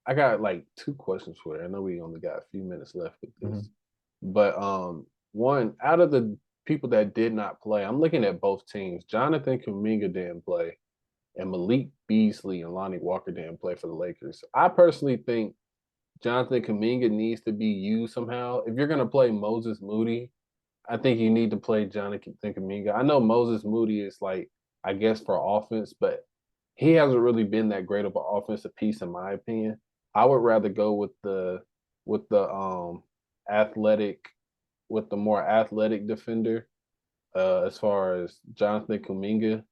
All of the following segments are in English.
I got like two questions for you. I know we only got a few minutes left with Mhm. this, but one out of the people that did not play, I'm looking at both teams. Jonathan Kuminga didn't play, and Malik Beasley and Lonnie Walker didn't play for the Lakers. I personally think Jonathan Kuminga needs to be used somehow. If you're gonna play Moses Moody, I think you need to play Jonathan Kuminga. I know Moses Moody is like, I guess for offense, but he hasn't really been that great of an offensive piece in my opinion. I would rather go with the athletic with the more athletic defender as far as Jonathan Kuminga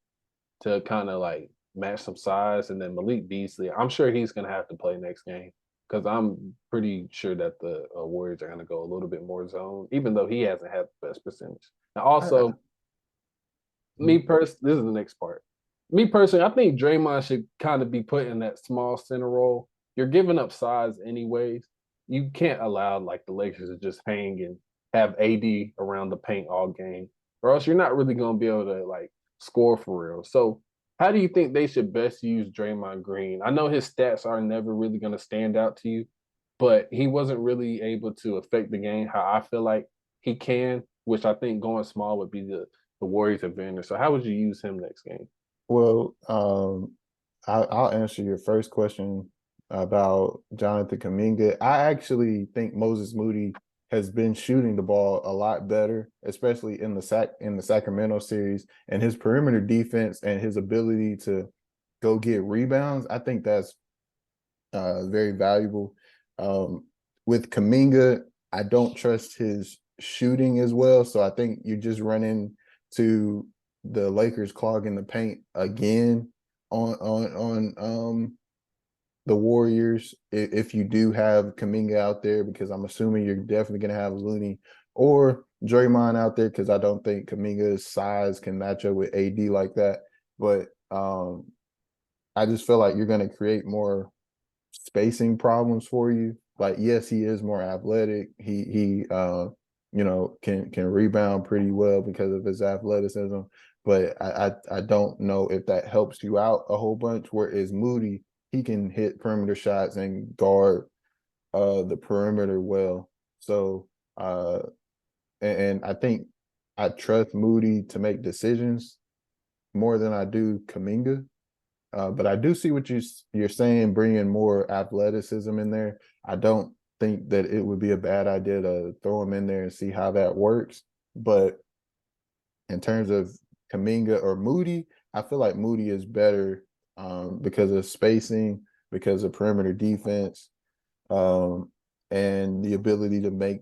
to kind of like match some size, and then Malik Beasley. I'm sure he's gonna have to play next game because I'm pretty sure that the Warriors are gonna go a little bit more zone, even though he hasn't had the best percentage. Now, I, also, me mhm. personally, this is the next part. Me personally, I think Draymond should kind of be put in that small center role. You're giving up size anyways. You can't allow like the Lakers to just hang and have AD around the paint all game, or else you're not really going to be able to like score for real. So, how do you think they should best use Draymond Green? I know his stats are never really going to stand out to you, but he wasn't really able to affect the game how I feel like he can, which I think going small would be the Warriors advantage. So how would you use him next game? Well, I'll answer your first question about Jonathan Kuminga. I actually think Moses Moody has been shooting the ball a lot better, especially in the Sacramento series, and his perimeter defense and his ability to go get rebounds. I think that's very valuable. Um, with Kaminga, I don't trust his shooting as well. So I think you just run into the Lakers clogging the paint again on the Warriors if you do have Kaminga out there, because I'm assuming you're definitely going to have Looney or Draymond out there, because I don't think Kaminga's size can match up with AD like that. But I just feel like you're going to create more spacing problems for you. Like, yes, he is more athletic. He can rebound pretty well because of his athleticism. But I don't know if that helps you out a whole bunch. Whereas Moody, he can hit perimeter shots and guard the perimeter well. So and I think I trust Moody to make decisions more than I do Kaminga. But I do see what you're saying, bringing more athleticism in there. I don't think that it would be a bad idea to throw him in there and see how that works. But in terms of Kaminga or Moody, I feel like Moody is better because of spacing, because of perimeter defense, um, and the ability to make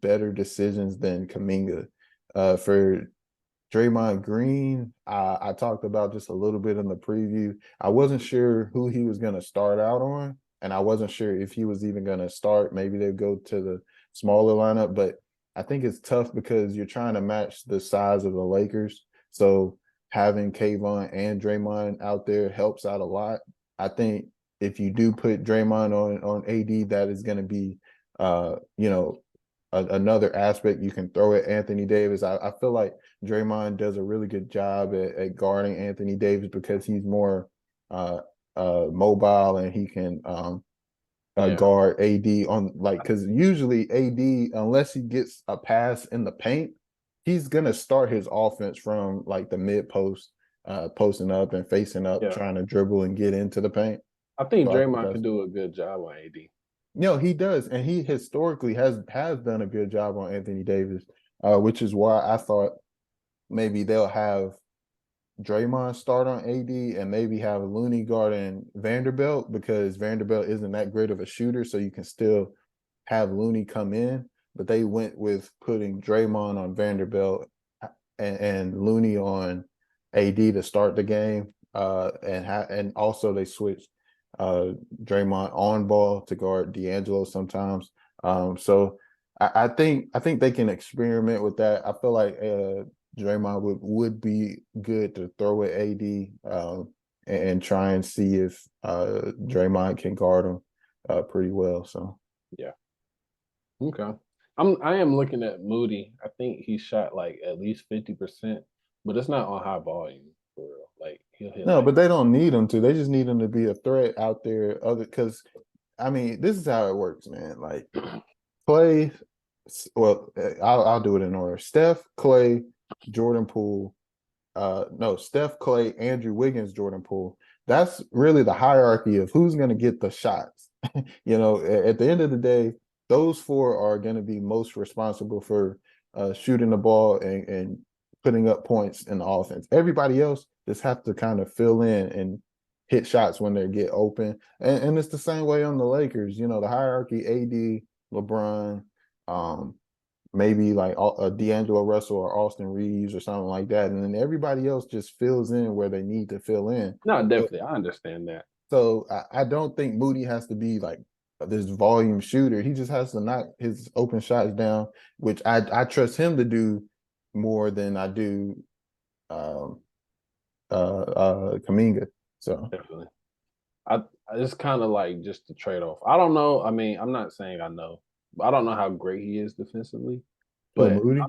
better decisions than Kaminga. For Draymond Green, I talked about just a little bit in the preview. I wasn't sure who he was going to start out on, and I wasn't sure if he was even going to start. Maybe they'd go to the smaller lineup, but I think it's tough because you're trying to match the size of the Lakers. So having Kayvon and Draymond out there helps out a lot. I think if you do put Draymond on AD, that is going to be, another aspect you can throw at Anthony Davis. I feel like Draymond does a really good job at guarding Anthony Davis because he's more uh, mobile, and he can Yeah, guard AD on, like, because usually AD, unless he gets a pass in the paint, he's gonna start his offense from like the mid post, posting up and facing up, yeah. trying to dribble and get into the paint. I think So I think Draymond could that's do a good job on AD. he does, and he historically has done a good job on Anthony Davis, which is why I thought maybe they'll have Draymond start on AD and maybe have Looney guarding Vanderbilt, because Vanderbilt isn't that great of a shooter, so you can still have Looney come in. But they went with putting Draymond on Vanderbilt and Looney on AD to start the game, and also they switched Draymond on ball to guard D'Angelo sometimes. So I think they can experiment with that. I feel like Draymond would be good to throw at AD, and try and see if Draymond can guard him pretty well. So Yeah. Okay. I am looking at Moody. I think he shot like at least 50%, but it's not on high volume for real. Like he'll hit no, like but they don't need him to. They just need him to be a threat out there. Other because I mean, this is how it works, man. Like Clay, well, I'll do it in order. Steph, Clay, Jordan Poole. No, Steph, Clay, Andrew Wiggins, Jordan Poole. That's really the hierarchy of who's going to get the shots. At the end of the day, those four are going to be most responsible for shooting the ball and putting up points in the offense. Everybody else just have to kind of fill in and hit shots when they get open. And it's the same way on the Lakers. The hierarchy: AD, LeBron, um, maybe like D'Angelo Russell or Austin Reeves or something like that, and then everybody else just fills in where they need to fill in. No, So, definitely, I understand that. so I don't think Moody has to be like this volume shooter. He just has to knock his open shots down, which I trust him to do more than I do um, Kaminga. So Definitely. I it's kind of like just the trade off. I don't know. I mean, I'm not saying I know, but I don't know how great he is defensively. who But Moody?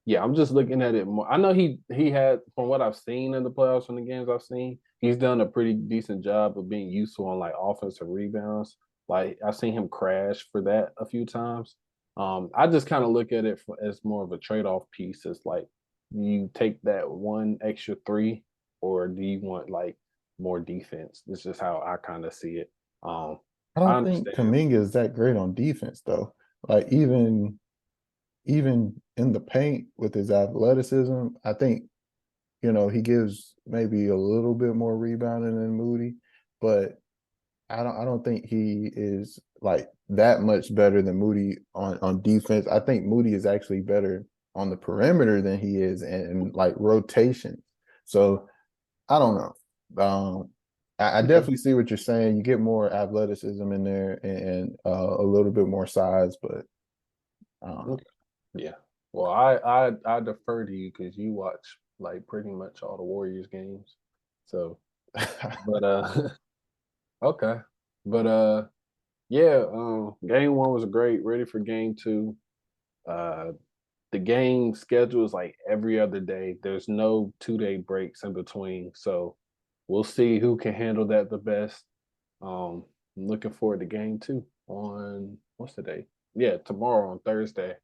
yeah, I'm just looking at it more. I know he had from what I've seen in the playoffs from the games I've seen, he's done a pretty decent job of being useful on like offensive rebounds. Like I've seen him crash for that a few times. I just kind of look at it as more of a trade off piece. It's like you take that one extra three, or do you want like more defense? This is how I kind of see it. Um, I I don't think understand. Kaminga is that great on defense though. Like even in the paint with his athleticism, I think he gives maybe a little bit more rebounding than Moody, but I don't think he is like that much better than Moody on defense. I think Moody is actually better on the perimeter than he is in like rotation. So I don't know. I Okay. definitely see what you're saying. You get more athleticism in there and a little bit more size, but um, Okay. Yeah. Well, I defer to you because you watch like pretty much all the Warriors games. So, but okay. But yeah. Game one was great. Ready for game two. Uh, the game schedule is like every other day. There's no 2 day breaks in between. So we'll see who can handle that the best. I'm looking forward to game two on what's the day? Yeah, tomorrow on Thursday.